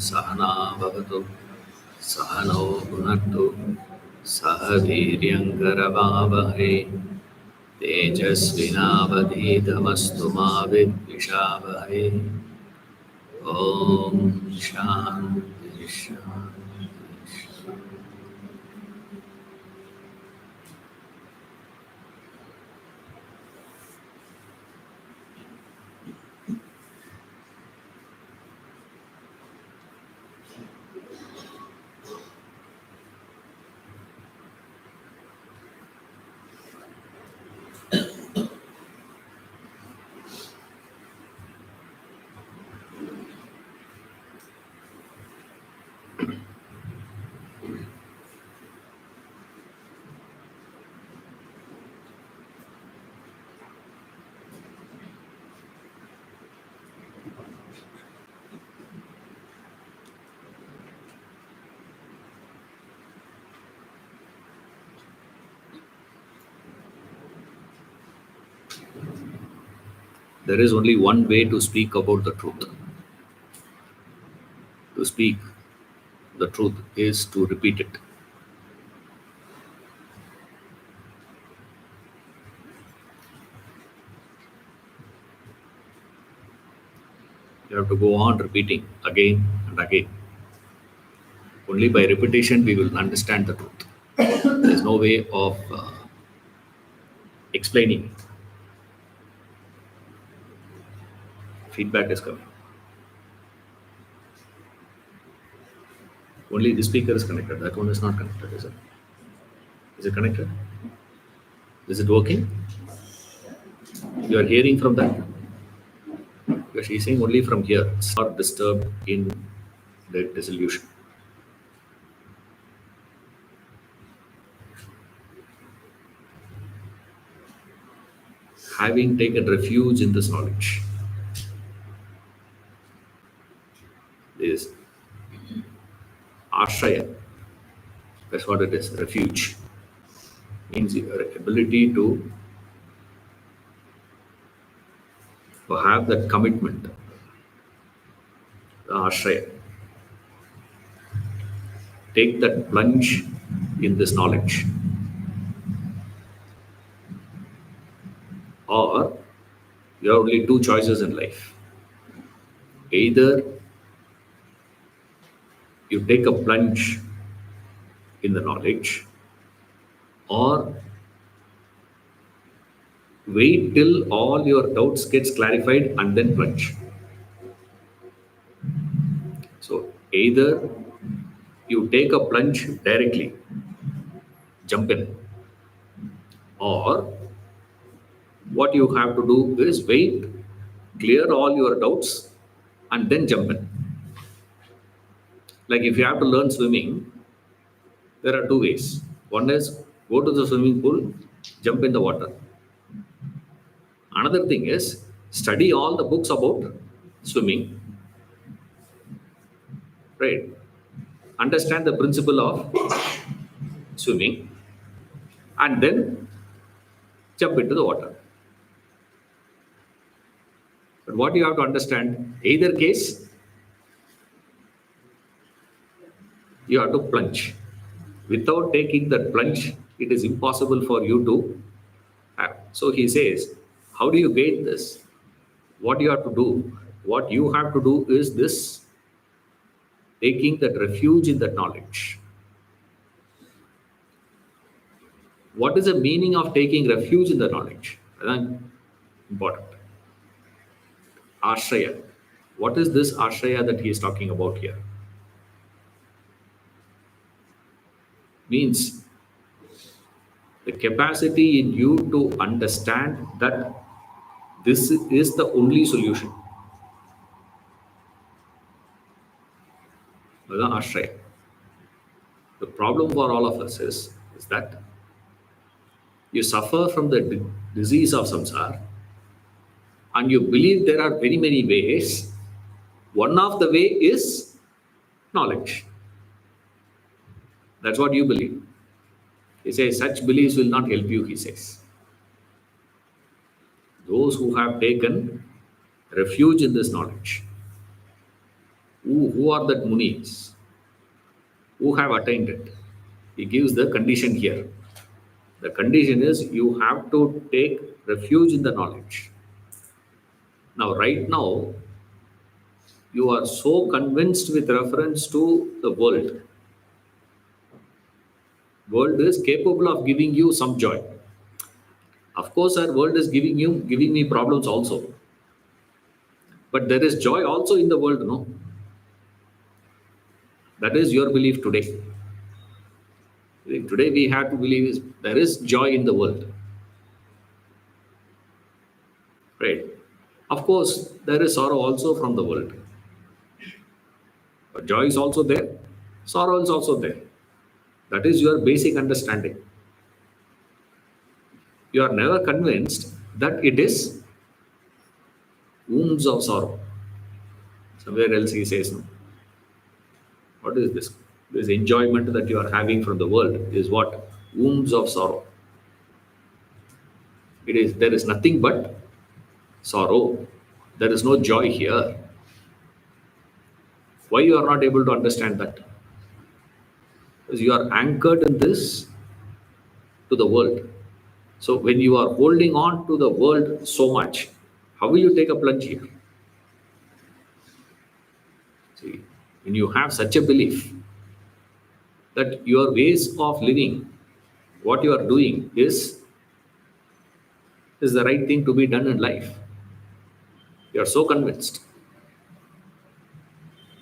सहना भवतु सहनौ भुनक्तु सह वीर्यङ्करवावहै तेजस्विनावधीतमस्तु मा विद्विषावहै। ॐ शान्ति शान्ति। There is only one way to speak about the truth. To speak the truth is to repeat it. You have to go on repeating again and again. Only by repetition we will understand the truth. There is no way of explaining it. Feedback is coming. Only the speaker is connected. That one is not connected, is it? Is it connected? Is it working? You are hearing from that? Because she is saying only from here. It's not disturbed in the dissolution. Having taken refuge in this knowledge is ashraya. That's what it is. Refuge means your ability to have that commitment. The ashraya. Take that plunge in this knowledge. Or you have only two choices in life. Either you take a plunge in the knowledge, or wait till all your doubts gets clarified and then plunge. So either you take a plunge directly, jump in, or what you have to do is wait, clear all your doubts, and then jump in. Like if you have to learn swimming, there are two ways. One is go to the swimming pool, jump in the water. Another thing is study all the books about swimming, right? Understand the principle of swimming, and then jump into the water. But what you have to understand, either case, you have to plunge. Without taking that plunge, it is impossible for you to have. So he says, how do you gain this? What you have to do? What you have to do is this, taking that refuge in that knowledge. What is the meaning of taking refuge in the knowledge? That's important. Ashraya. What is this ashraya that he is talking about here? Means the capacity in you to understand that this is the only solution. That's ashraya. The problem for all of us is that you suffer from the disease of samsara and you believe there are very many ways. One of the way is knowledge. That's what you believe. He says such beliefs will not help you, he says. Those who have taken refuge in this knowledge Who are that munis who have attained it? He gives the condition here. The condition is you have to take refuge in the knowledge. Now, right now, you are so convinced with reference to the world. World is capable of giving you some joy. Of course, our world is giving me problems also. But there is joy also in the world, no? That is your belief today. Today we have to believe is there is joy in the world. Right? Of course, there is sorrow also from the world. But joy is also there, sorrow is also there. That is your basic understanding. You are never convinced that it is wounds of sorrow. Somewhere else he says, no. What is this? This enjoyment that you are having from the world is what? Wounds of sorrow. It is there is nothing but sorrow. There is no joy here. Why you are not able to understand that? Because you are anchored in this to the world. So when you are holding on to the world so much, how will you take a plunge here? See, when you have such a belief that your ways of living, what you are doing is the right thing to be done in life. You are so convinced.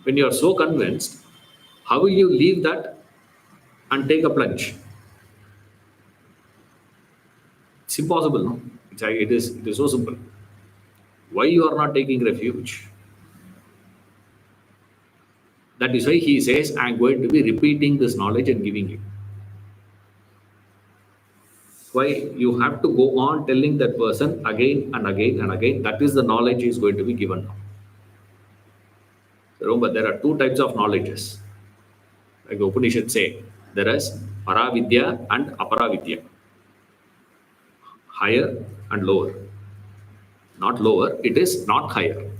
When you are so convinced, how will you leave that and take a plunge? It's impossible, no? It is so simple. Why you are not taking refuge? That is why he says, I am going to be repeating this knowledge and giving you. Why you have to go on telling that person again and again and again. That is the knowledge is going to be given now. Remember, there are two types of knowledges. Like the Upanishad say, there is Paravidya and Aparavidya. Higher and lower. Not lower, it is not higher.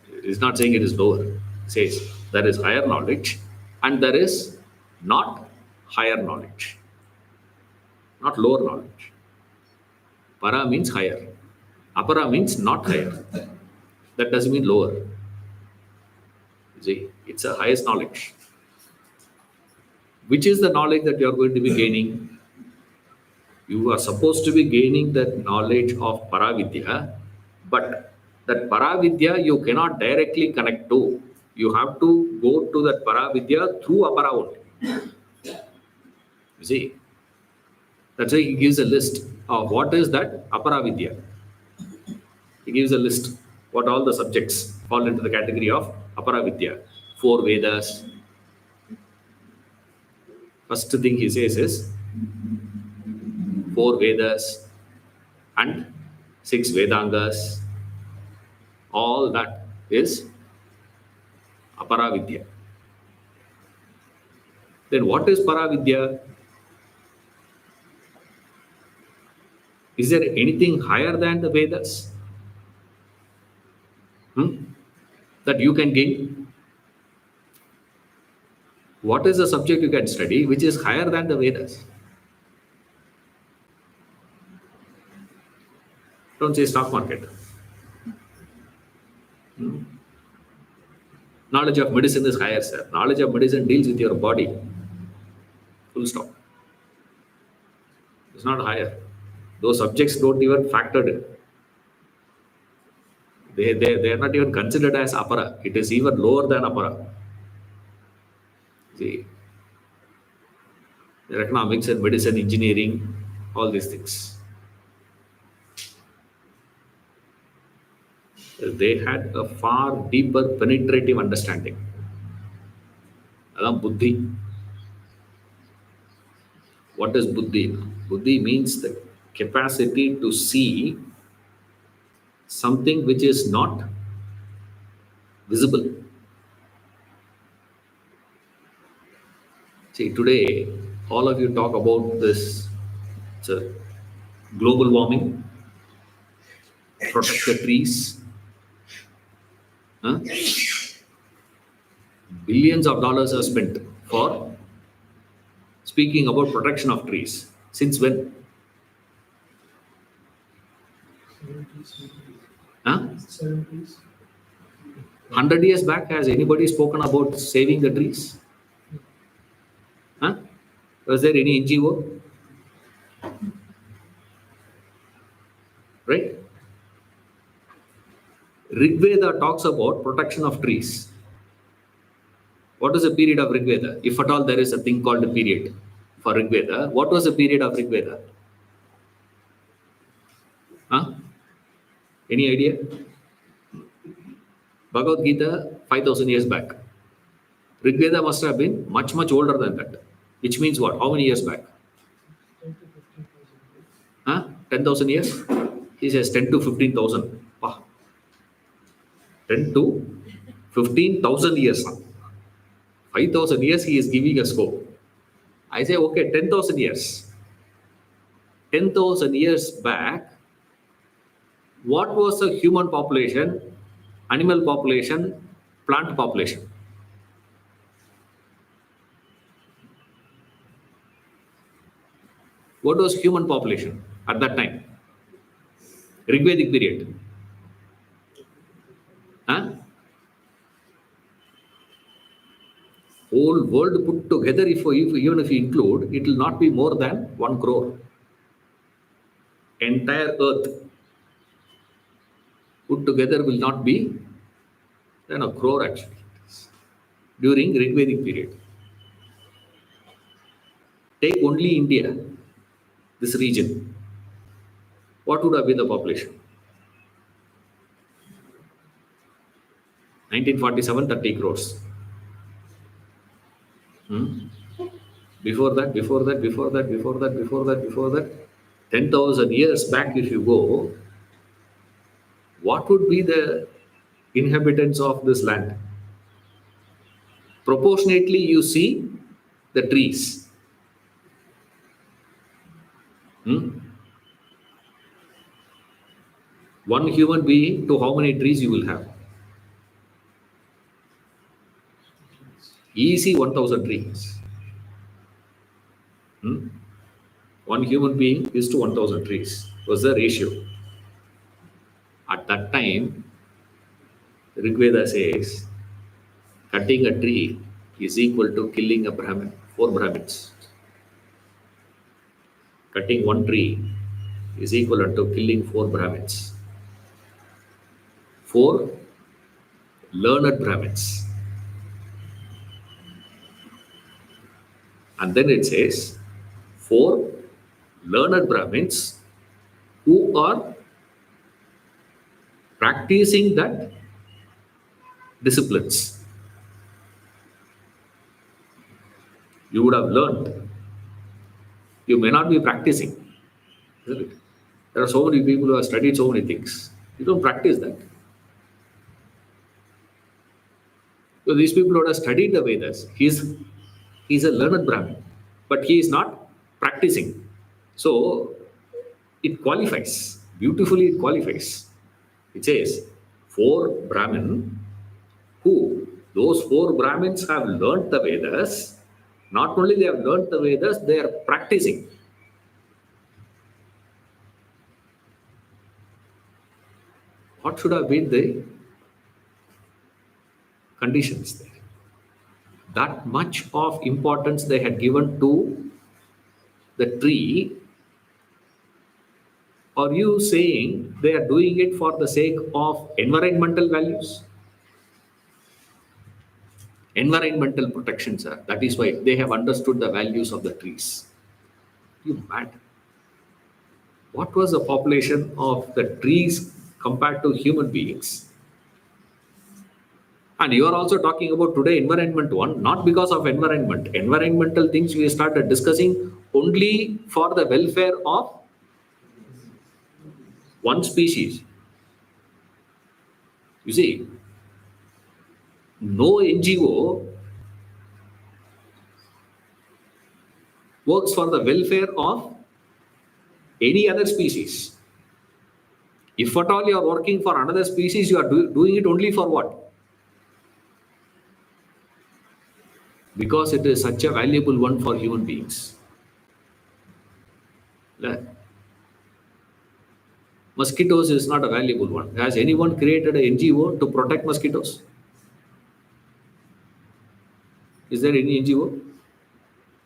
It is not saying it is lower. It says there is higher knowledge and there is not higher knowledge. Not lower knowledge. Para means higher. Apara means not higher. That doesn't mean lower. See, it's a highest knowledge. Which is the knowledge that you are going to be gaining? You are supposed to be gaining that knowledge of Paravidya, but that Paravidya you cannot directly connect to. You have to go to that Paravidya through Apara only. You see? That's why he gives a list of what is that Aparavidya. He gives a list what all the subjects fall into the category of Aparavidya. 4 Vedas. First thing he says is 4 Vedas and 6 Vedangas. All that is Aparavidya. Then what is Paravidya? Is there anything higher than the Vedas? That you can gain? What is the subject you can study which is higher than the Vedas? Don't say stock market. Knowledge of medicine is higher, sir. Knowledge of medicine deals with your body. Full stop. It's not higher. Those subjects don't even factor in. They are not even considered as apara. It is even lower than apara. See, economics and medicine, engineering, all these things. They had a far deeper penetrative understanding. Adam buddhi. What is buddhi? Buddhi means the capacity to see something which is not visible. See, today, all of you talk about this global warming, protect the trees. Huh? Billions of dollars are spent for speaking about protection of trees. Since when? 70s. 100 years back, has anybody spoken about saving the trees? Huh? Was there any NGO? Right? Rig Veda talks about protection of trees. What was the period of Rig Veda? If at all there is a thing called a period for Rig Veda, what was the period of Rig Veda? Huh? Any idea? Bhagavad Gita, 5,000 years back. Rig Veda must have been much, much older than that. Which means what? How many years back? 10 to 15,000 years. 10,000 years? He says 10 to 15,000. Wow. 10 to 15,000 years. 5,000 years he is giving a scope. I say, okay, 10,000 years. 10,000 years back, what was the human population, animal population, plant population? What was human population at that time? Rigvedic period. Huh? Whole world put together, even if you include, it will not be more than 1 crore. Entire earth put together will not be than a crore actually during Rigvedic period. Take only India, this region. What would have been the population? 1947, 30 crores. Before that, 10,000 years back, if you go, what would be the inhabitants of this land? Proportionately, you see the trees. One human being to how many trees you will have? Easy 1,000 trees. One human being is to 1,000 trees was the ratio. At that time, Rigveda says, cutting a tree is equal to killing a Brahmin, 4 Brahmins. Cutting one tree is equivalent to killing 4 Brahmins. 4 learned Brahmins. And then it says, 4 learned Brahmins who are practicing that disciplines. You would have learned. You may not be practicing. Isn't it? There are so many people who have studied so many things. You don't practice that. So these people who have studied the Vedas, he's a learned Brahmin, but he is not practicing. So it qualifies. Beautifully it qualifies. It says, 4 Brahmin who, those 4 Brahmins have learnt the Vedas. Not only they have learnt the Vedas, they are practicing. What should have been the conditions there? That much of importance they had given to the tree. Are you saying they are doing it for the sake of environmental values? Environmental protection, sir. That is why they have understood the values of the trees. You mad? What was the population of the trees compared to human beings? And you are also talking about today environment one, not because of environment. Environmental things we started discussing only for the welfare of one species. You see, no NGO works for the welfare of any other species. If at all you are working for another species, you are doing it only for what? because it is such a valuable one for human beings. Le- Mosquitoes is not a valuable one. Has anyone created an NGO to protect mosquitoes? Is there any NGO?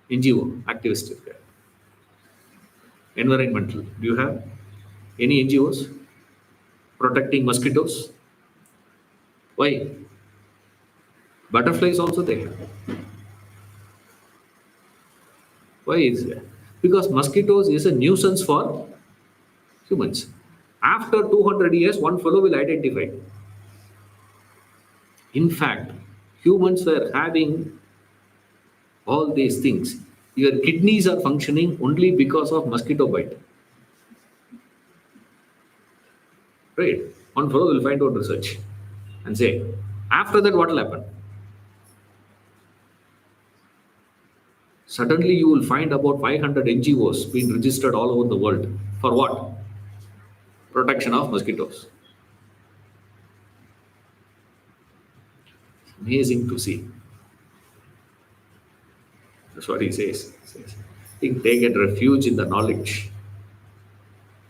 NGO, activist. Environmental. Do you have any NGOs protecting mosquitoes? Why? Butterflies also they have. Why is that? Because mosquitoes is a nuisance for humans. After 200 years, one fellow will identify. In fact, humans were having all these things. Your kidneys are functioning only because of mosquito bite. Right? One fellow will find out research and say, after that, what will happen? Suddenly, you will find about 500 NGOs being registered all over the world. For what? Protection of mosquitoes. Amazing to see. That's what he says. He says, take a refuge in the knowledge.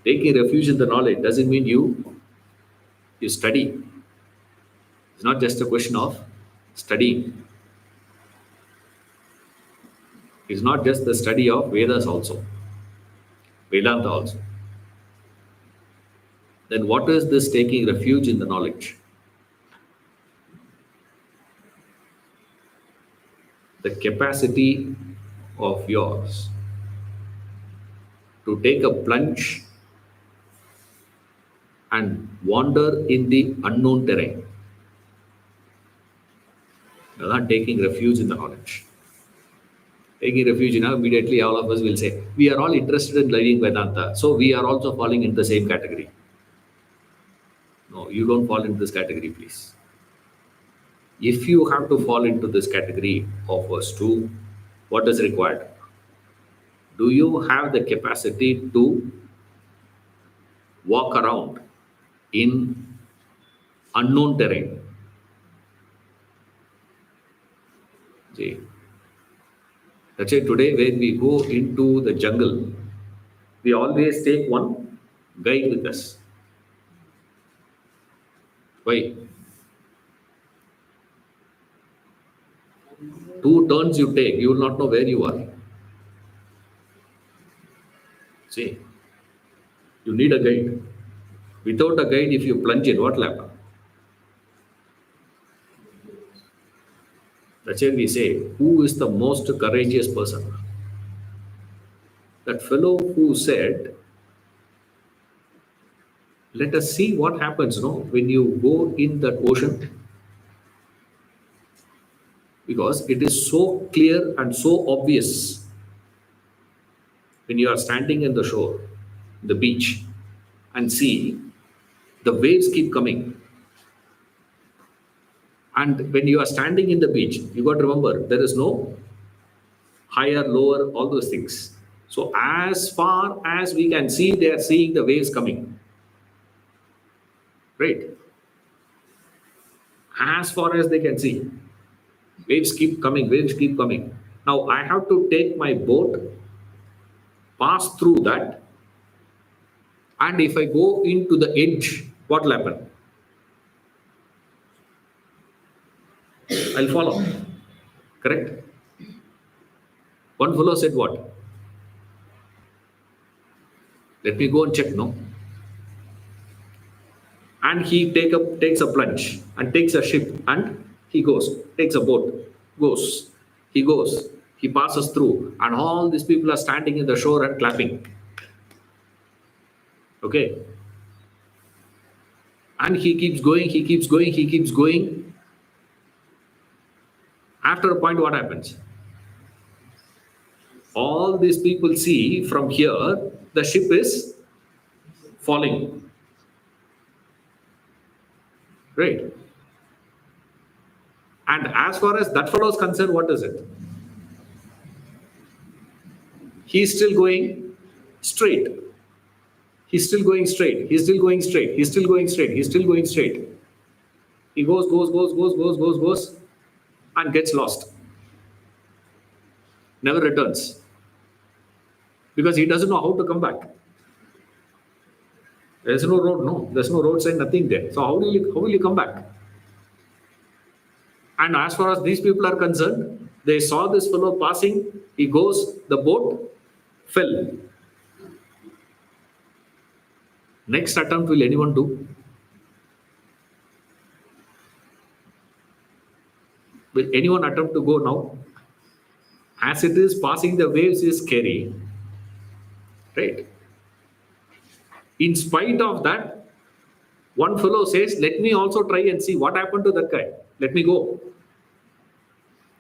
Taking refuge in the knowledge doesn't mean you study. It's not just a question of studying. It's not just the study of Vedas also, Vedanta also. Then what is this taking refuge in the knowledge? The capacity of yours to take a plunge and wander in the unknown terrain. You're not taking refuge in the knowledge. Taking refuge now, immediately all of us will say, we are all interested in learning Vedanta, so we are also falling in the same category. No, you don't fall into this category, please. If you have to fall into this category of verse 2, what is required? Do you have the capacity to walk around in unknown terrain? See, that's why today when we go into the jungle, we always take one guide with us. Why? Two turns you take, you will not know where you are. See, you need a guide. Without a guide, if you plunge in, what will happen? That's why we say, who is the most courageous person? That fellow who said, let us see what happens no, when you go in that ocean. Because it is so clear and so obvious when you are standing in the shore, the beach, and see the waves keep coming. And when you are standing in the beach, you got to remember there is no higher, lower, all those things. So as far as we can see, they are seeing the waves coming. Right? As far as they can see. Waves keep coming, waves keep coming. Now I have to take my boat, pass through that, and if I go into the edge, what will happen? I'll follow. Correct? One fellow said what? Let me go and check, no? And he takes a plunge and takes a ship and he goes, takes a boat, goes, he passes through, and all these people are standing in the shore and clapping. Okay? And he keeps going, he keeps going, he keeps going. After a point, what happens? All these people see from here the ship is falling. Right? And as far as that fellow is concerned, what is it? He's still going straight. He's still going straight. He's still going straight. He's still going straight. He's still going straight. He goes, and gets lost. never returns because he doesn't know how to come back. There's no road, no. There's no road sign, nothing there. So how will you come back? And as far as these people are concerned, they saw this fellow passing. He goes, the boat fell. Next attempt, will anyone do? Will anyone attempt to go now? As it is, passing the waves is scary, right? In spite of that, one fellow says, let me also try and see what happened to that guy. Let me go.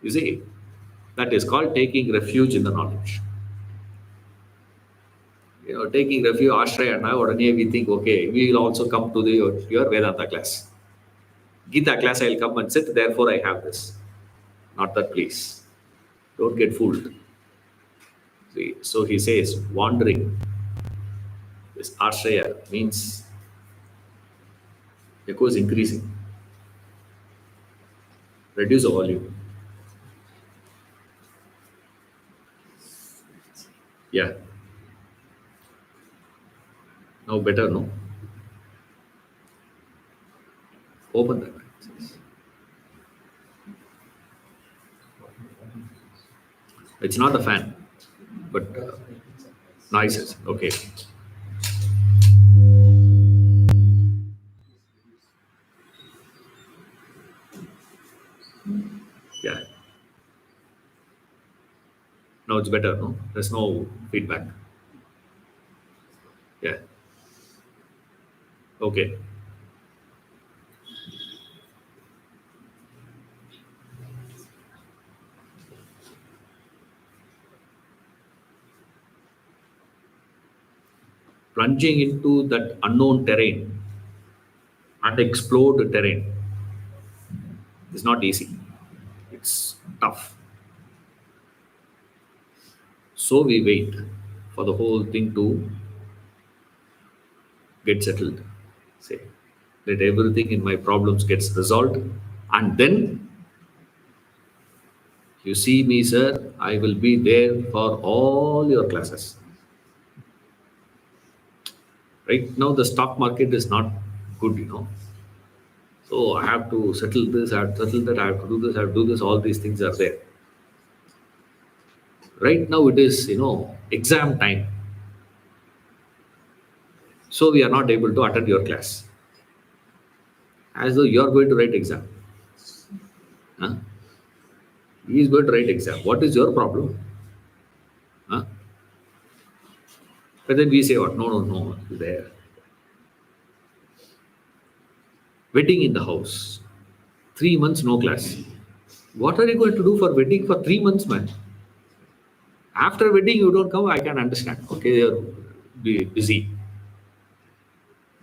You see, that is called taking refuge in the knowledge. Taking refuge, Ashraya, now we think, okay, we will also come to your Vedanta class. Gita class, I will come and sit, therefore I have this. Not that, please. Don't get fooled. See, so he says, wandering, this Ashraya means echo is increasing. Reduce the volume. Yeah. Now better, no? Open that. It's not a fan, but noises. Okay. Yeah. Now it's better, no? There's no feedback. Yeah. Okay. Plunging into that unknown terrain, unexplored terrain, is not easy. It's tough. So we wait for the whole thing to get settled. Say, let everything in my problems gets resolved, and then you see me, sir, I will be there for all your classes. Right now, the stock market is not good. So I have to settle this, I have to settle that, I have to do this, I have to do this. All these things are there. Right now, it is, exam time. So we are not able to attend your class. As though you are going to write exam. Huh? He is going to write exam. What is your problem? Huh? But then we say, what? No, there. Wedding in the house. 3 months, no class. What are you going to do for wedding for 3 months, man? After wedding, you don't come, I can understand. Okay, you're busy.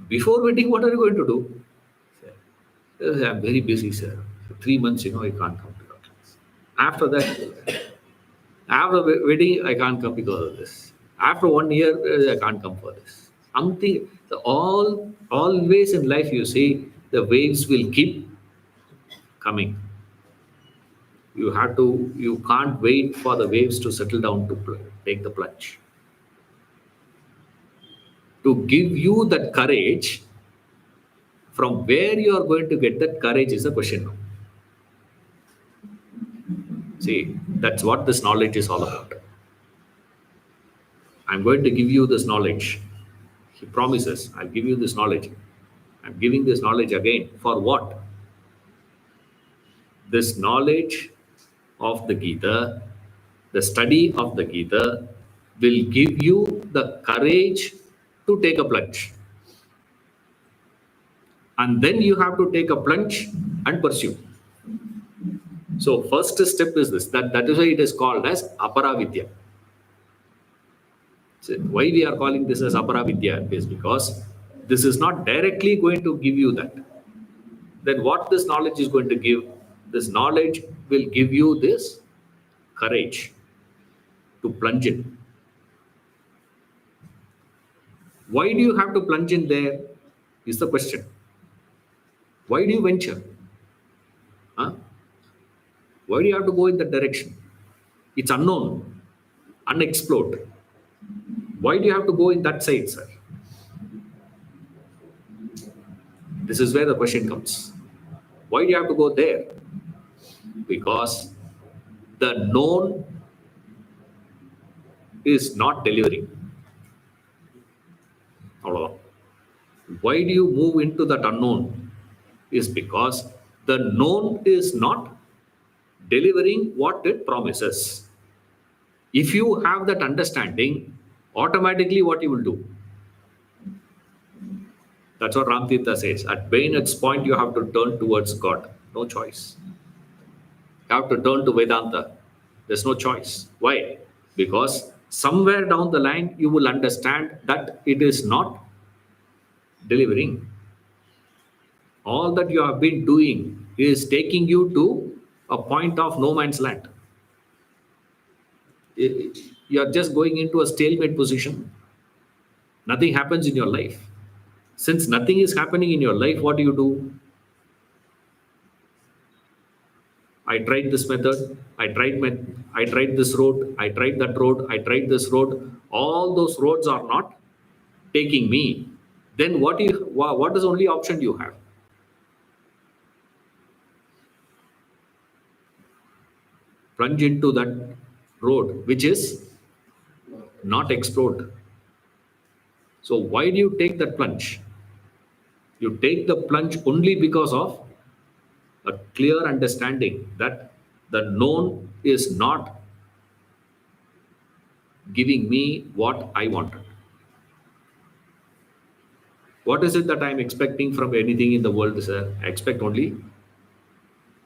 Before wedding, what are you going to do? I'm very busy, sir. For 3 months, I can't come to your class. After that, after wedding, I can't come because of this. After 1 year, I can't come for this. Something, always in life, you see, the waves will keep coming. You can't wait for the waves to settle down to take the plunge. To give you that courage, from where you are going to get that courage is the question now. See, that's what this knowledge is all about. I'm going to give you this knowledge. He promises, I'll give you this knowledge. I'm giving this knowledge again. For what? This knowledge of the Gita, the study of the Gita, will give you the courage to take a plunge. And then you have to take a plunge and pursue. So first step is this. That is why it is called as Aparavidya. So why we are calling this as Aparavidya is because this is not directly going to give you that. Then what this knowledge is going to give? This knowledge will give you this courage to plunge in. Why do you have to plunge in there is the question. Why do you venture? Huh? Why do you have to go in that direction? It's unknown, unexplored. Why do you have to go in that side, sir? This is where the question comes. Why do you have to go there? Because the known is not delivering. அவ்வளவுதான். Why do you move into that unknown? Is because the known is not delivering what it promises. If you have that understanding, automatically what you will do? That's what Ramtirtha says. At bayonet's point, you have to turn towards God. No choice. You have to turn to Vedanta. There's no choice. Why? Because somewhere down the line, you will understand that it is not delivering. All that you have been doing is taking you to a point of no man's land. You are just going into a stalemate position. Nothing happens in your life. Since nothing is happening in your life, what do? I tried this method. I tried this road. I tried that road. I tried this road. All those roads are not taking me. Then what is the only option you have? Plunge into that road which is not explored. So why do you take that plunge? You take the plunge only because of a clear understanding that the known is not giving me what I wanted. What is it that I'm expecting from anything in the world, sir? I expect only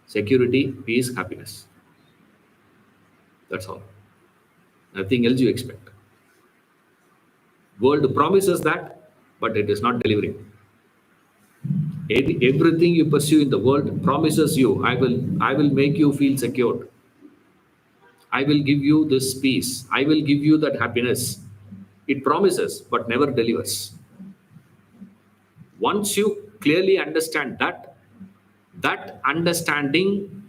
security, peace, happiness. That's all. Nothing else you expect. World promises that, but it is not delivering. Everything you pursue in the world promises you, I will make you feel secured. I will give you this peace. I will give you that happiness. It promises, but never delivers. Once you clearly understand that, that understanding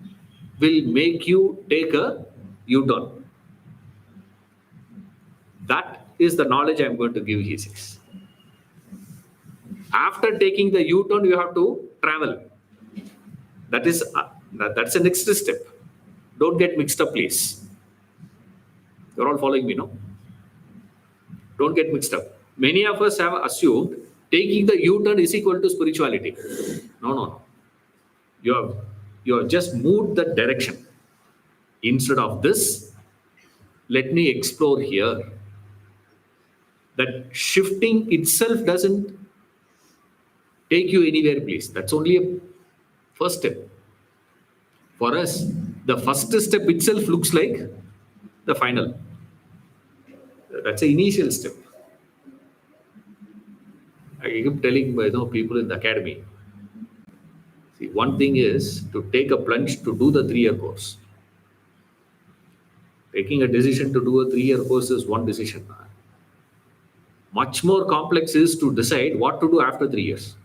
will make you take a U-turn. That is the knowledge I'm going to give, he says. After taking the U-turn, you have to travel. That's the next step. Don't get mixed up, please. You're all following me, no? Don't get mixed up. Many of us have assumed taking the U-turn is equal to spirituality. No. You have just moved that direction. Instead of this, let me explore here. That shifting itself doesn't take you anywhere, please. That's only a first step. For us, the first step itself looks like the final. That's the initial step. I keep telling people in the academy. See, one thing is to take a plunge to do the 3-year course. Taking a decision to do a 3-year course is one decision. Much more complex is to decide what to do after 3 years.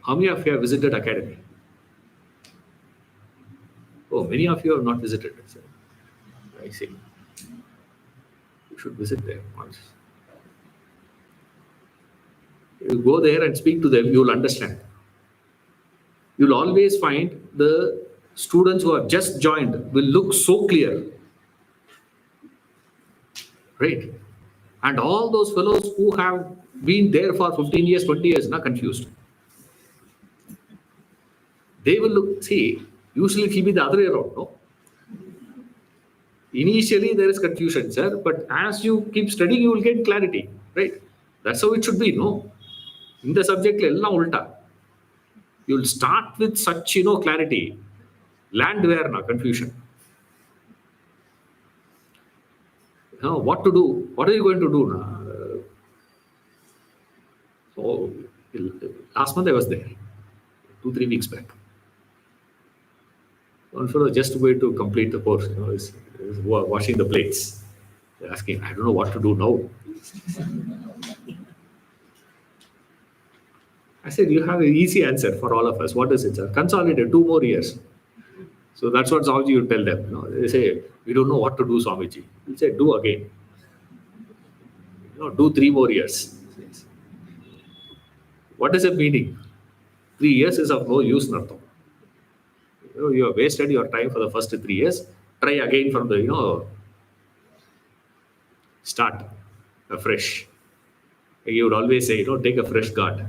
How many of you have visited academy? Oh, many of you have not visited. I see. You should visit there once. You go there and speak to them, you will understand. You'll always find the students who have just joined will look so clear. Right? And all those fellows who have been there for 15 years, 20 years, not confused. They will look, see, usually it will be the other way around, no? Initially there is confusion, sir, but as you keep studying, you will get clarity, right? That's how it should be, no? In the subject, ulta. You will start with such, clarity. Land where now confusion. What to do? What are you going to do now? So last month I was there, 2-3 weeks back. One fellow just going to complete the course, is washing the plates. They're asking, I don't know what to do now. I said, you have an easy answer for all of us. What is it, sir? Consolidate 2 more years. So that's what Swamiji you tell them. They say, we don't know what to do, Swamiji. He said, do again. Do 3 more years. What is the meaning? 3 years is of no use, Nartham. You have wasted your time for the first 3 years. Try again from the, start afresh. You would always say, take a fresh guard.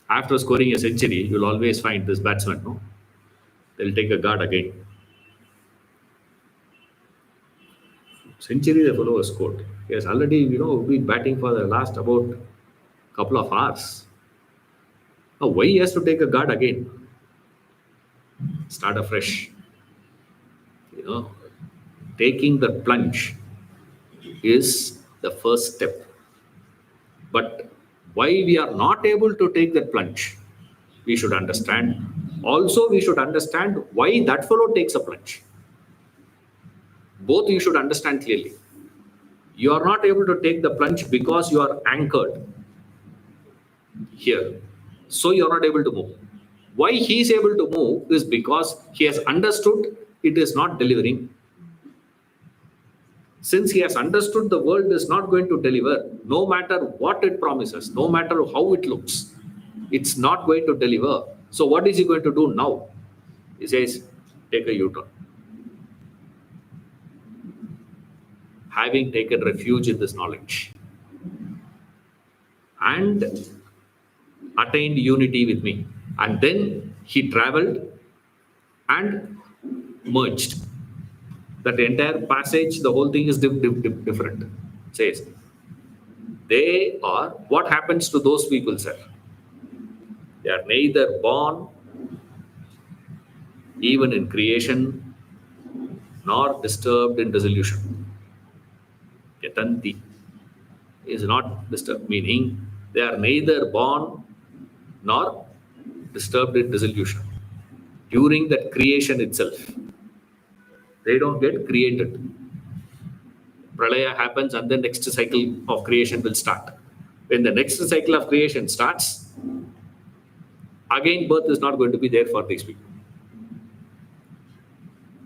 After scoring a century, you'll always find this batsman, no? They'll take a guard again. Century the fellow has scored. He has already, been batting for the last about couple of hours. Now, why he has to take a guard again? Start afresh. Taking the plunge is the first step. But why we are not able to take that plunge, we should understand. Also, we should understand why that fellow takes a plunge. Both you should understand clearly. You are not able to take the plunge because you are anchored here. So you are not able to move. Why he is able to move is because he has understood it is not delivering. Since he has understood the world is not going to deliver, no matter what it promises, no matter how it looks, it's not going to deliver. So what is he going to do now? He says, take a U-turn. Having taken refuge in this knowledge and attained unity with me. And then he traveled and merged. That entire passage, the whole thing is different. Says, they are, what happens to those people, sir? They are neither born, even in creation, nor disturbed in dissolution. Yatanti is not disturbed, meaning they are neither born nor disturbed in dissolution. During that creation itself, they don't get created. Pralaya happens and the next cycle of creation will start. When the next cycle of creation starts, again birth is not going to be there for these people.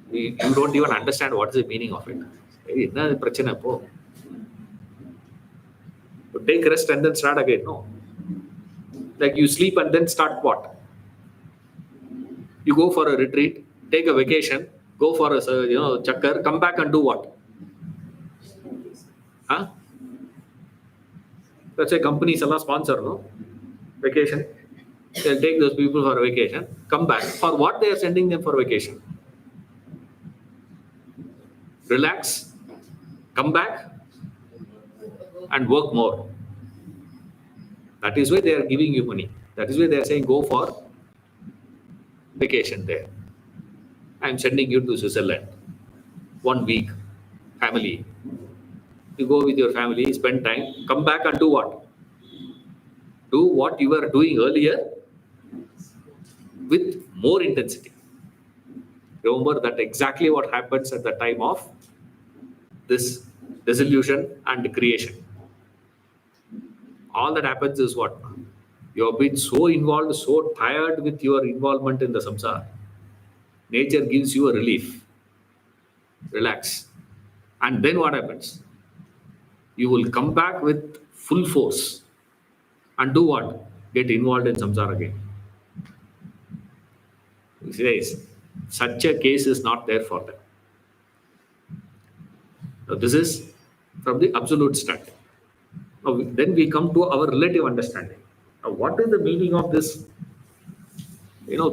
You don't even understand what is the meaning of it. To take rest and then start again, no. Like you sleep and then start what? You go for a retreat, take a vacation, go for a chakkar, come back and do what? Huh? Let's say companies all sponsor, no? Vacation. They'll take those people for a vacation, come back. For what they are sending them for vacation? Relax, come back, and work more. That is why they are giving you money. That is why they are saying go for vacation there. I am sending you to Switzerland. 1 week, family. You go with your family, spend time, come back and do what? Do what you were doing earlier with more intensity. Remember that exactly what happens at the time of this dissolution and creation. All that happens is what? You have been so involved, so tired with your involvement in the samsara. Nature gives you a relief. Relax. And then what happens? You will come back with full force and do what? Get involved in samsara again. He says, such a case is not there for them. Now, this is from the absolute standing. Now, then we come to our relative understanding. Now, what is the meaning of this?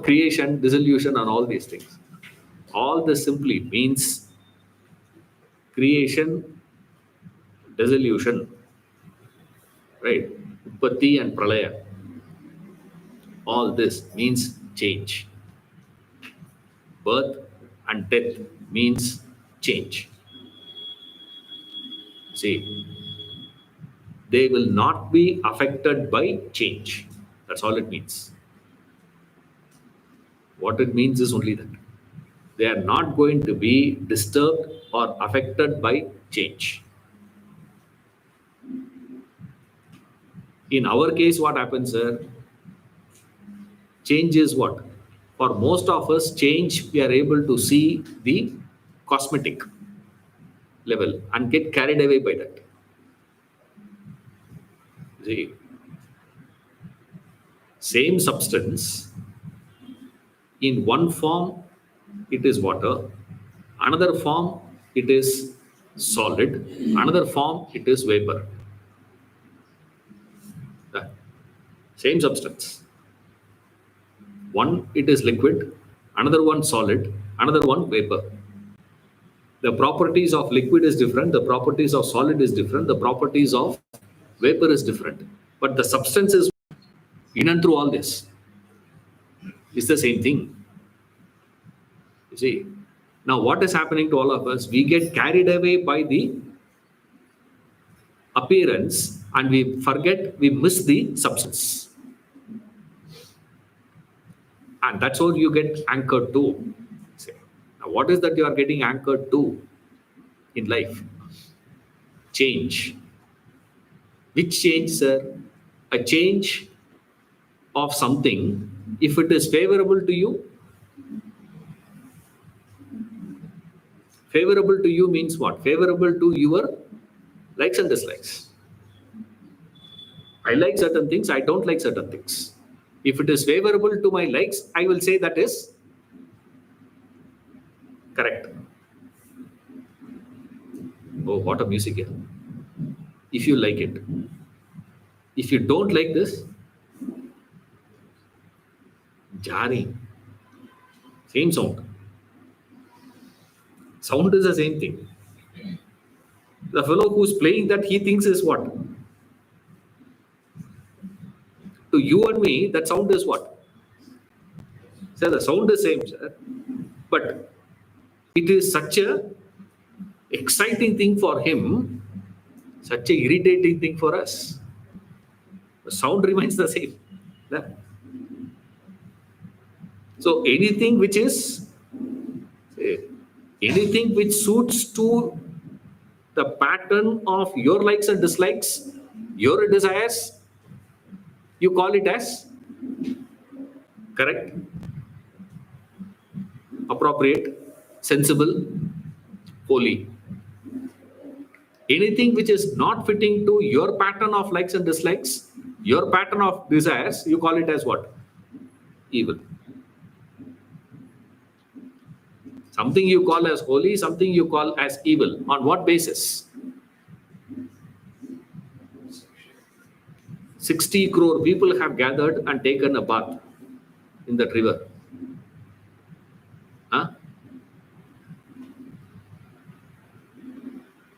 Creation, dissolution, and all these things. All this simply means creation, dissolution, right? Uppatti and pralaya. All this means change. Birth and death means change. See, they will not be affected by change. That's all it means. What it means is only that. They are not going to be disturbed or affected by change. In our case, what happens, sir? Change is what? For most of us, change, we are able to see the cosmetic level and get carried away by that. See, same substance, in one form, it is water, another form, it is solid, another form, it is vapor. The same substance. One, it is liquid, another one solid, another one vapor. The properties of liquid is different, the properties of solid is different, the properties of vapor is different. But the substance is in and through all this. It's the same thing. You see. Now, what is happening to all of us? We get carried away by the appearance and we forget, we miss the substance. And that's how you get anchored to. See. Now, what is that you are getting anchored to in life? Change. Which change, sir? A change of something, if it is favorable to you. Favorable to you means what? Favorable to your likes and dislikes. I like certain things, I don't like certain things. If it is favorable to my likes, I will say that is correct. Oh, what a music here. If you like it. If you don't like this, jarring. Same sound. Sound is the same thing. The fellow who's playing that, he thinks is what? To you and me, that sound is what? Sir, the sound is same, sir. But it is such a exciting thing for him, such a irritating thing for us. The sound remains the same. Yeah. So anything which is, anything which suits to the pattern of your likes and dislikes, your desires, you call it as correct, appropriate, sensible, holy. Anything which is not fitting to your pattern of likes and dislikes, your pattern of desires, you call it as what? Evil. Something you call as holy, something you call as evil. On what basis? 60 crore people have gathered and taken a bath in that river. Huh?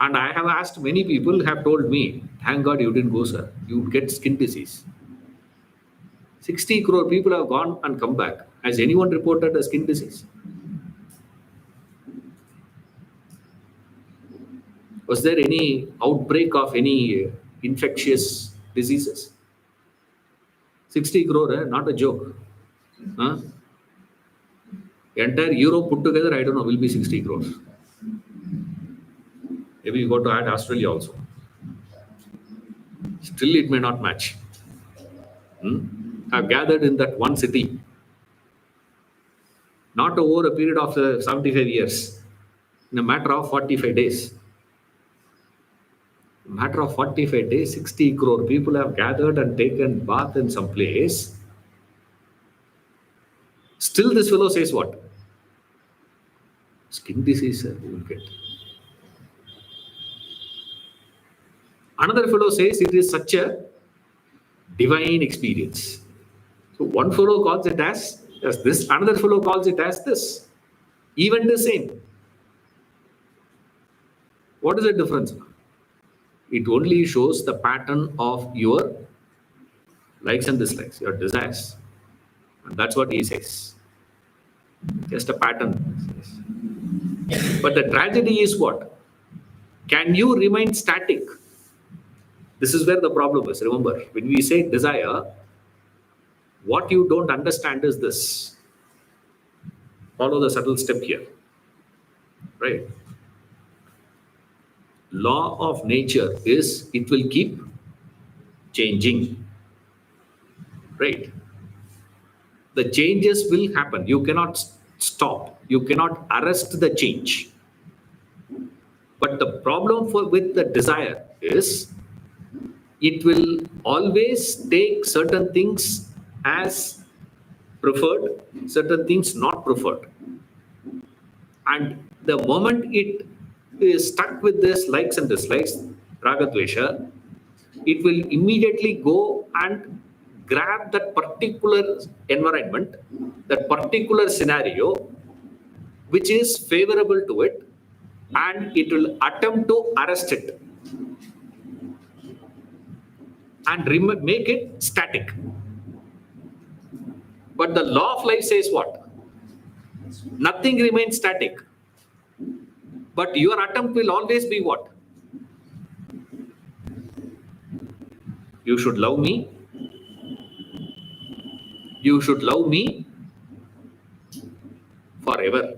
And I have asked many people have told me, thank God you didn't go, sir. You would get skin disease. 60 crore people have gone and come back. Has anyone reported a skin disease? Was there any outbreak of any infectious diseases? 60 crore, not a joke. Huh? Entire Europe put together, I don't know, will be 60 crores. Maybe you got to add Australia also. Still, it may not match. Have gathered in that one city, not over a period of 75 years, in a matter of 45 days. In a matter of 45 days, 60 crore people have gathered and taken bath in some place. Still, this fellow says what? Skin disease, you will get. Another fellow says it is such a divine experience. So one fellow calls it as this, another fellow calls it as this. Even the same. What is the difference? It only shows the pattern of your likes and dislikes, your desires. And that's what he says. Just a pattern. But the tragedy is what? Can you remain static? This is where the problem is. Remember, when we say desire, what you don't understand is this. Follow the subtle step here. Right? Law of nature is it will keep changing. Right? The changes will happen. You cannot stop. You cannot arrest the change. But the problem with the desire is it will always take certain things as preferred, certain things not preferred. And the moment it is stuck with this likes and dislikes, ragadvesha, it will immediately go and grab that particular environment, that particular scenario, which is favorable to it, and it will attempt to arrest it and make it static. But the law of life says what? Nothing remains static. But your attempt will always be what? You should love me. You should love me forever.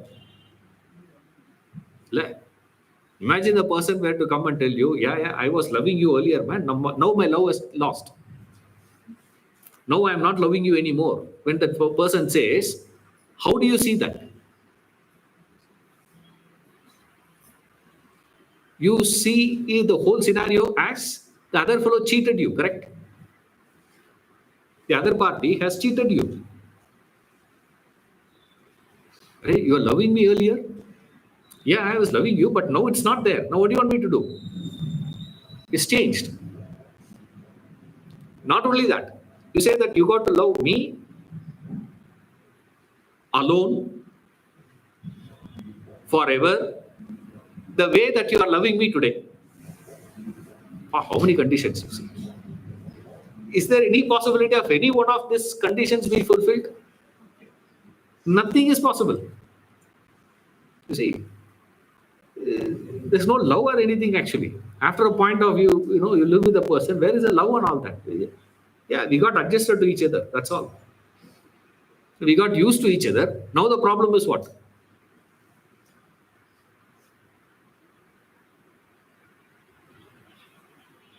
Imagine the person were to come and tell you, yeah, I was loving you earlier, man. Now my love is lost. Now I am not loving you anymore. When that person says, how do you see that? You see the whole scenario as the other fellow cheated you, correct? The other party has cheated you. Hey, you were loving me earlier? Yeah, I was loving you, but now it's not there. Now what do you want me to do? It's changed. Not only that, you say that you got to love me alone forever the way that you are loving me today. How many conditions you see? Is there any possibility of any one of these conditions be fulfilled? Nothing is possible. You see, there's no love or anything actually. After a point of view, you live with a person, where is the love and all that? Yeah, we got adjusted to each other, that's all. We got used to each other. Now the problem is what?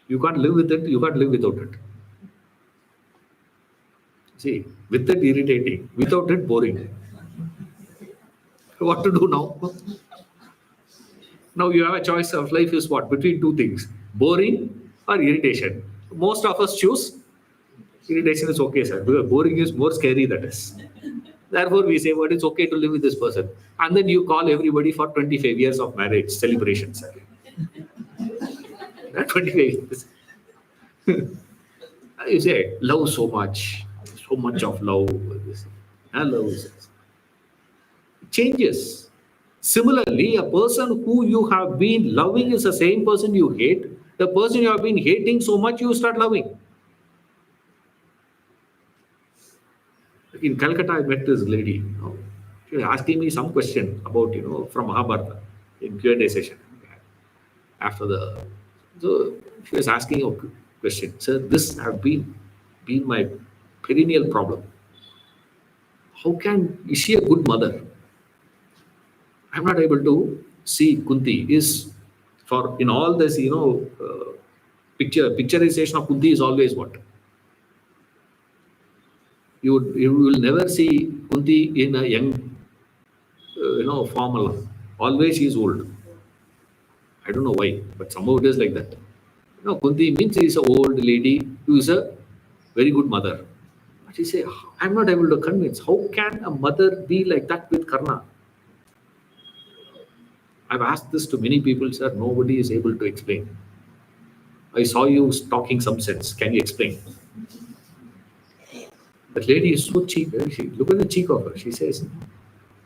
You can't live with it, you can't live without it. See, with it irritating, without it boring. What to do now? Now you have a choice of life is what? Between two things, boring or irritation. Most of us choose irritation is okay, sir, because boring is more scary, that is. Therefore, we say, well, it's okay to live with this person. And then you call everybody for 25 years of marriage celebrations. 25 years. You say, love so much of love. Love changes. Similarly, a person who you have been loving is the same person you hate. The person you have been hating so much, you start loving. In Calcutta, I met this lady. She was asking me some question about, from Mahabharata in Q&A session. So she was asking a question. Sir, this have been my perennial problem. Is she a good mother? I'm not able to see Kunti is in all this, picturization of Kunti is always what? You will never see Kunti in a young, form. Always she is old. I don't know why, but somehow it is like that. Kunti means she is an old lady who is a very good mother. But she say, I'm not able to convince. How can a mother be like that with Karna? I've asked this to many people, sir. Nobody is able to explain. I saw you talking some sense. Can you explain? That lady is so cheap. Look at the cheek of her. She says,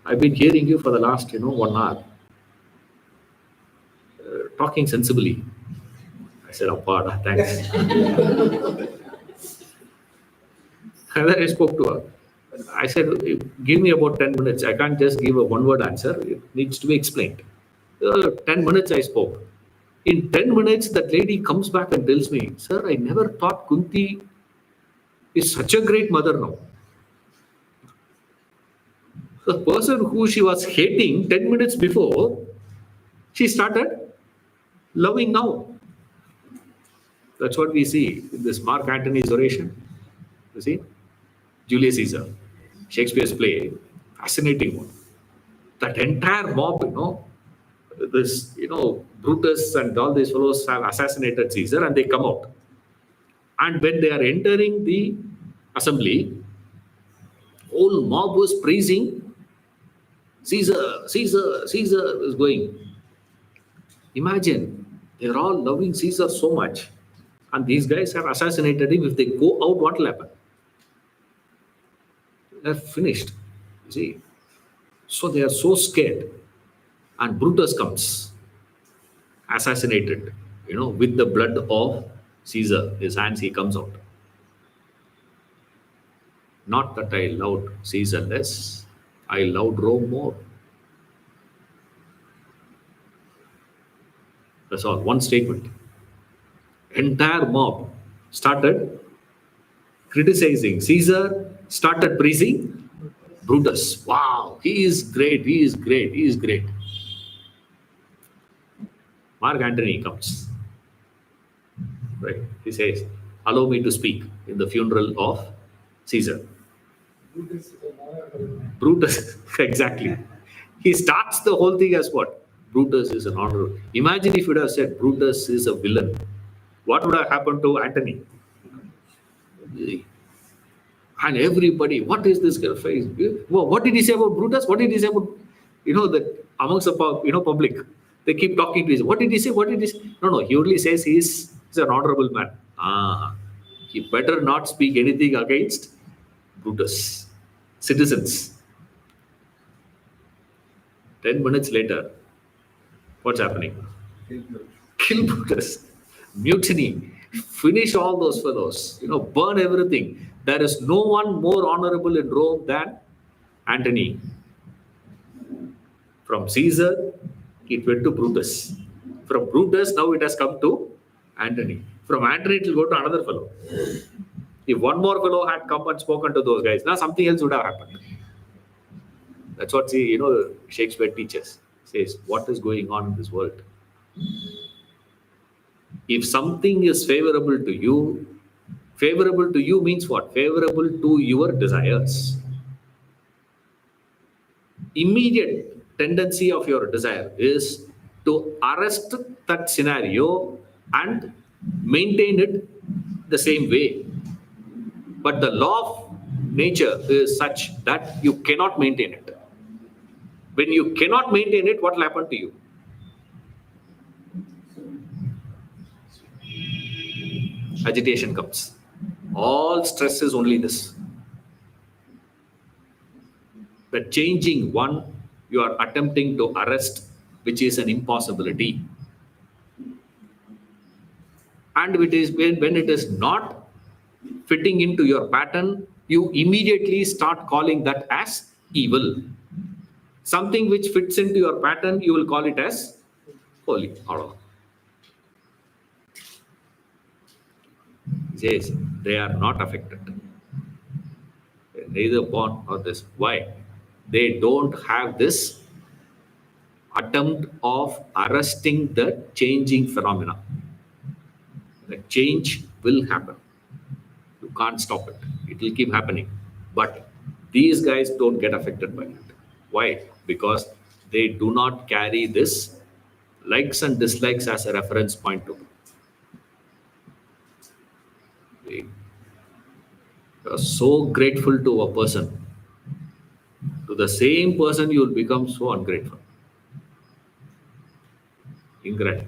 I've been hearing you for the last, 1 hour. Talking sensibly. I said, Appada, thanks. And then I spoke to her. I said, give me about 10 minutes. I can't just give a one-word answer. It needs to be explained. 10 minutes I spoke. In 10 minutes, that lady comes back and tells me, sir, I never thought Kunti is such a great mother now. The person who she was hating 10 minutes before, she started loving now. That's what we see in this Mark Antony's oration. You see? Julius Caesar. Shakespeare's play, fascinating one. That entire mob, this, Brutus and all these fellows have assassinated Caesar and they come out. And when they are entering the assembly, whole mob was praising Caesar, Caesar, Caesar is going. Imagine, they're all loving Caesar so much. And these guys have assassinated him. If they go out, what will happen? They're finished. You see. So they are so scared. And Brutus comes, assassinated, with the blood of Caesar. His hands, he comes out. Not that I loved Caesar less, I loved Rome more. That's all. One statement. Entire mob started criticizing Caesar, started praising Brutus. Wow, he is great, he is great, he is great. Mark Antony comes. Right. He says, allow me to speak in the funeral of Caesar. Brutus is an honorable man. Brutus, exactly. He starts the whole thing as what? Brutus is an honorable. Imagine if you would have said Brutus is a villain. What would have happened to Antony? And everybody, what is this guy face? Well, what did he say about Brutus? What did he say about, that amongst the public? They keep talking to each other. What did he say? What did he say? No. He only says he's an honorable man. He better not speak anything against Brutus. Citizens. 10 minutes later, what's happening? Kill Brutus. Mutiny. Finish all those fellows. Burn everything. There is no one more honorable in Rome than Antony. From Caesar, it went to Brutus. From Brutus, now it has come to Antony. From Antony, it will go to another fellow. If one more fellow had come and spoken to those guys, now something else would have happened. That's what Shakespeare teaches. Says, what is going on in this world? If something is favorable to you means what? Favorable to your desires. Immediate tendency of your desire is to arrest that scenario and maintain it the same way. But the law of nature is such that you cannot maintain it. When you cannot maintain it, what will happen to you? Agitation comes. All stress is only this. But changing one, you are attempting to arrest, which is an impossibility. And it is when it is not fitting into your pattern, you immediately start calling that as evil. Something which fits into your pattern, you will call it as holy. Says they are not affected. They're neither born or this. Why? They don't have this attempt of arresting the changing phenomena. The change will happen. You can't stop it. It will keep happening. But these guys don't get affected by it. Why? Because they do not carry this likes and dislikes as a reference point to. You are so grateful to a person. To the same person, you will become so ungrateful. Ingratitude.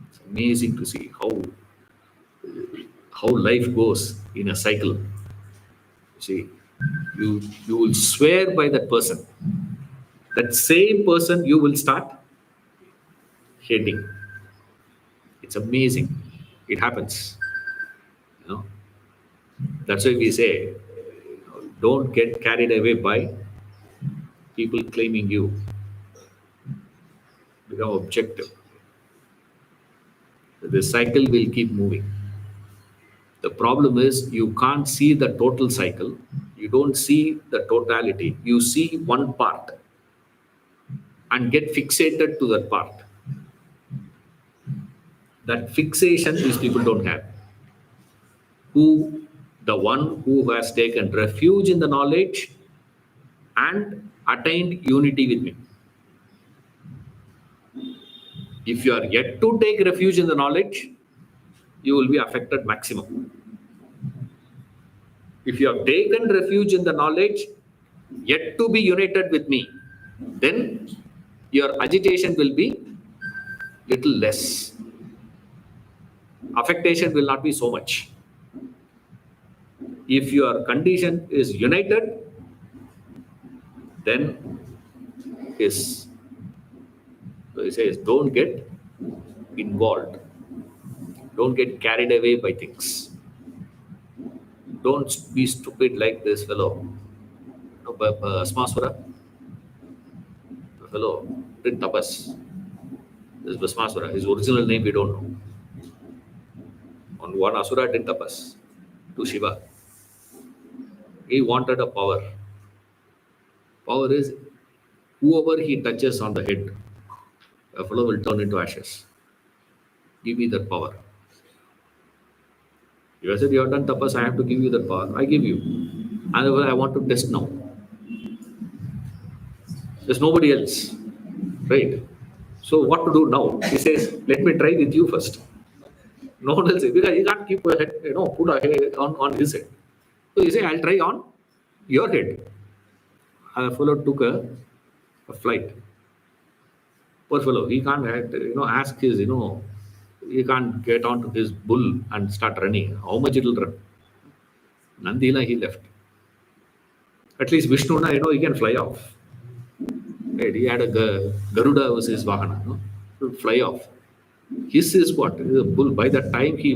It's amazing to see how life goes in a cycle. See, you will swear by that person. That same person you will start hating. It's amazing. It happens. That's why we say, don't get carried away by people claiming you. Become objective. The cycle will keep moving. The problem is you can't see the total cycle. You don't see the totality. You see one part and get fixated to that part. That fixation these people don't have. Who The one who has taken refuge in the knowledge and attained unity with me. If you are yet to take refuge in the knowledge, you will be affected maximum. If you have taken refuge in the knowledge, yet to be united with me, then your agitation will be little less. Affectation will not be so much. If your condition is united, then is, so he says, don't get involved. Don't get carried away by things. Don't be stupid like this fellow. No, Smaswara, the fellow did tapas. This Bhasmasura, his original name we don't know. On one Asura did tapas to Shiva. He wanted a power. Power is whoever he touches on the head, a fellow will turn into ashes. Give me that power. You said you have done tapas, I have to give you that power. I give you. And I want to test now. There's nobody else. Right? So what to do now? He says, let me try with you first. No one else, because he can't keep a head, put a head on his head. So he said, I'll try on your head. And the fellow took a flight. Poor fellow, he can't ask his, he can't get onto his bull and start running. How much it will run? Nandila, he left. At least Vishnu, he can fly off. Right? He had a Garuda was his Vahana, he would fly off. His is what? It is a bull. By the time he,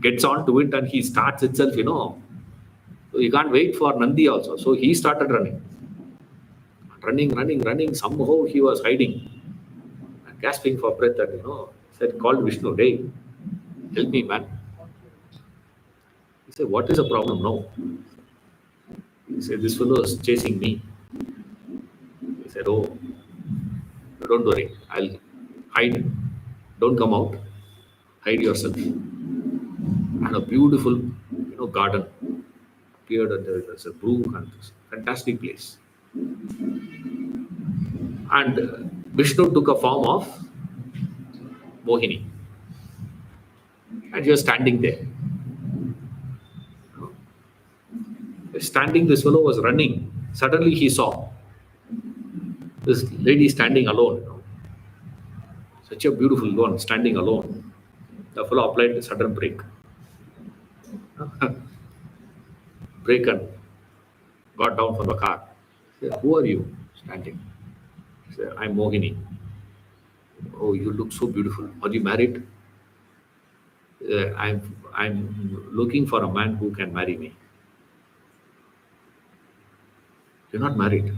gets onto it and he starts itself, so he can't wait for Nandi also. So he started running. Running. Somehow he was hiding, gasping for breath, and said, called Vishnu, hey, help me, man. He said, what is the problem now? He said, this fellow is chasing me. He said, oh, don't worry, I'll hide. Don't come out. Hide yourself. And a beautiful, garden appeared, and there's a brook and this fantastic place. And Vishnu took a form of Mohini. And he was standing there. Standing, this fellow was running. Suddenly he saw this lady standing alone. Such a beautiful one, standing alone. The fellow applied a sudden brake. Brake and got down from the car. He said, who are you standing? He said, I'm Mohini. Oh, you look so beautiful. Are you married? I'm looking for a man who can marry me. You're not married.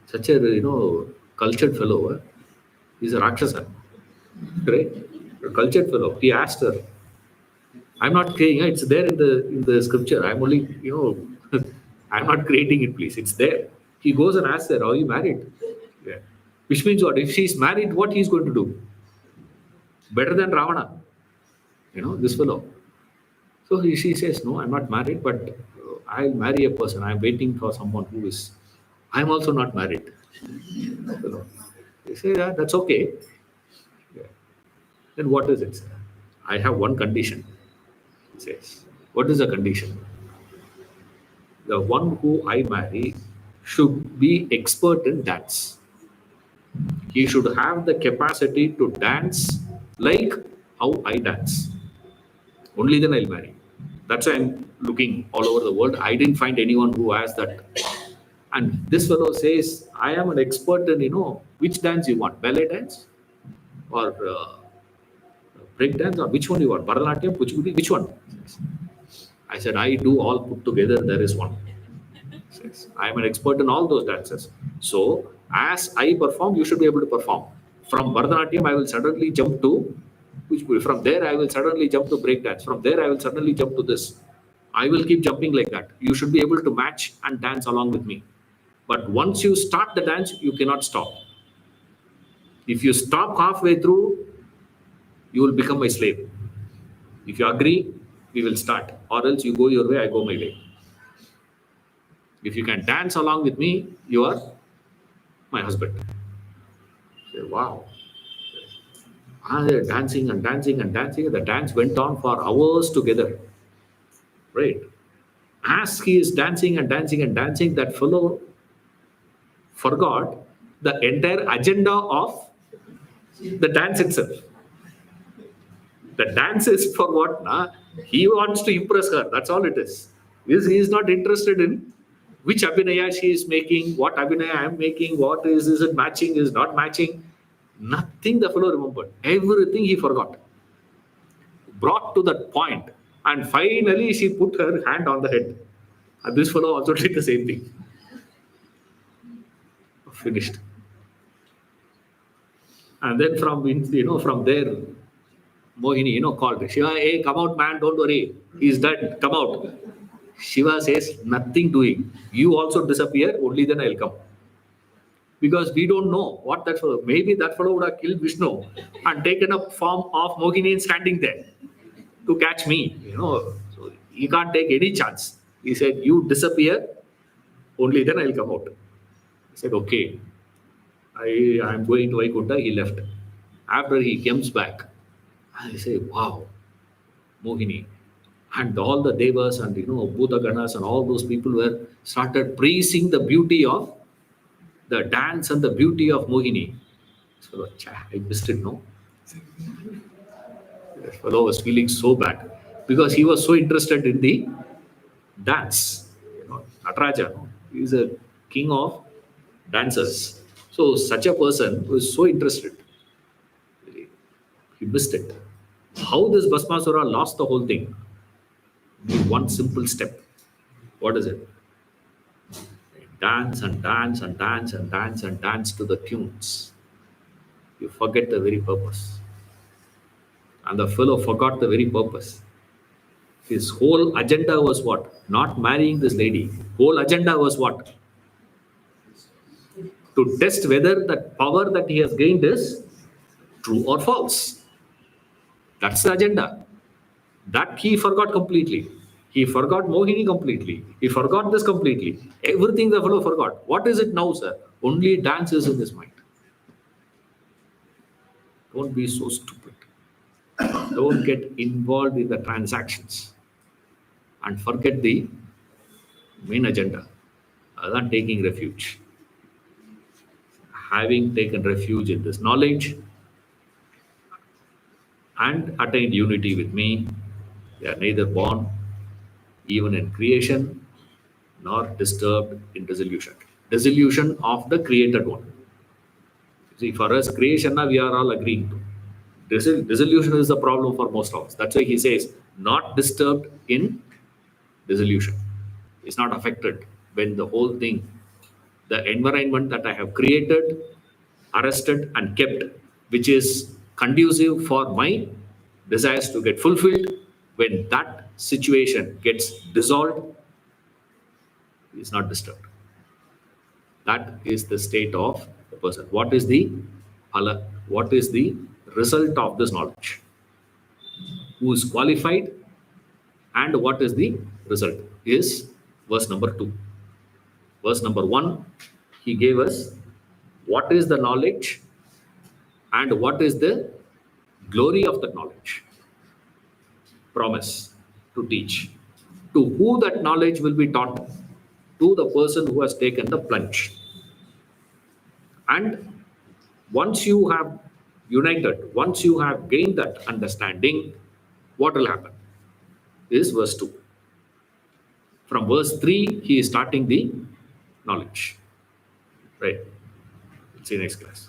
Such a cultured fellow. He's a Rakshasa. Right? A cultured fellow. He asked her. I'm not saying it's there in the scripture. I'm only, I'm not creating it, please. It's there. He goes and asks her, are you married? Yeah. Which means what? If she's married, what he's going to do? Better than Ravana. This fellow. So she says, no, I'm not married, but I'll marry a person. I'm waiting for someone who is. I'm also not married. They say, yeah, that's okay. Yeah. Then what is it, sir? I have one condition. He says, what is the condition? The one who I marry should be expert in dance. He should have the capacity to dance like how I dance. Only then I'll marry. That's why I'm looking all over the world. I didn't find anyone who has that. And this fellow says, I am an expert in, which dance you want? Ballet dance? Or break dance? Or which one you want? Bharatanatyam? Which one? I said, I do all put together, there is one. Says, I am an expert in all those dances. So, as I perform, you should be able to perform. From Bharatanatyam, I will suddenly jump to, from there I will suddenly jump to break dance. From there I will suddenly jump to this. I will keep jumping like that. You should be able to match and dance along with me. But once you start the dance, you cannot stop. If you stop halfway through, you will become my slave. If you agree, we will start. Or else you go your way, I go my way. If you can dance along with me, you are my husband. Say, wow. They're dancing and dancing and dancing. The dance went on for hours together. Right? As he is dancing and dancing and dancing, that fellow forgot the entire agenda of the dance itself. The dance is for what? Na? He wants to impress her. That's all it is. He is not interested in which abhinaya she is making, what abhinaya I am making, what is it matching, is not matching. Nothing the fellow remembered. Everything he forgot. Brought to that point, and finally she put her hand on the head. And this fellow also did the same thing. Finished. And then from there, Mohini, called Shiva, hey, come out, man, don't worry. He's dead, come out. Shiva says, nothing doing. You also disappear, only then I'll come. Because we don't know what that fellow, maybe that fellow would have killed Vishnu and taken up form of Mohini standing there to catch me. So he can't take any chance. He said, you disappear, only then I'll come out. He said, okay, I'm going to Vaikunta. He left. After he comes back, I say, wow, Mohini. And all the devas and Bhuta Ganas and all those people were started praising the beauty of the dance and the beauty of Mohini. So I missed it, no? The fellow was feeling so bad because he was so interested in the dance. Nataraja, he is a king of dancers. So such a person who is so interested, he missed it. How this Bhasmasura lost the whole thing? With one simple step. What is it? Dance and dance and dance and dance and dance to the tunes. You forget the very purpose. And the fellow forgot the very purpose. His whole agenda was what? Not marrying this lady. Whole agenda was what? To test whether that power that he has gained is true or false. That's the agenda. That he forgot completely. He forgot Mohini completely. He forgot this completely. Everything the fellow forgot. What is it now, sir? Only dance is in his mind. Don't be so stupid. Don't get involved in the transactions and forget the main agenda. Other than taking refuge. Having taken refuge in this knowledge and attained unity with me, they are neither born even in creation nor disturbed in dissolution. Dissolution of the created one. See, for us, creation, we are all agreeing to. Dissolution is the problem for most of us. That's why he says, not disturbed in dissolution. It's not affected when the whole thing, the environment that I have created, arrested, and kept, which is conducive for my desires to get fulfilled, when that situation gets dissolved, is not disturbed. That is the state of the person. What is the phala? What is the result of this knowledge? Who is qualified and what is the result? Is verse number 2. Verse number 1, he gave us what is the knowledge and what is the glory of that knowledge. Promise to teach. To who that knowledge will be taught? To the person who has taken the plunge. And once you have united, once you have gained that understanding, what will happen? Is verse 2. From verse 3, he is starting the knowledge. Right. See you next class.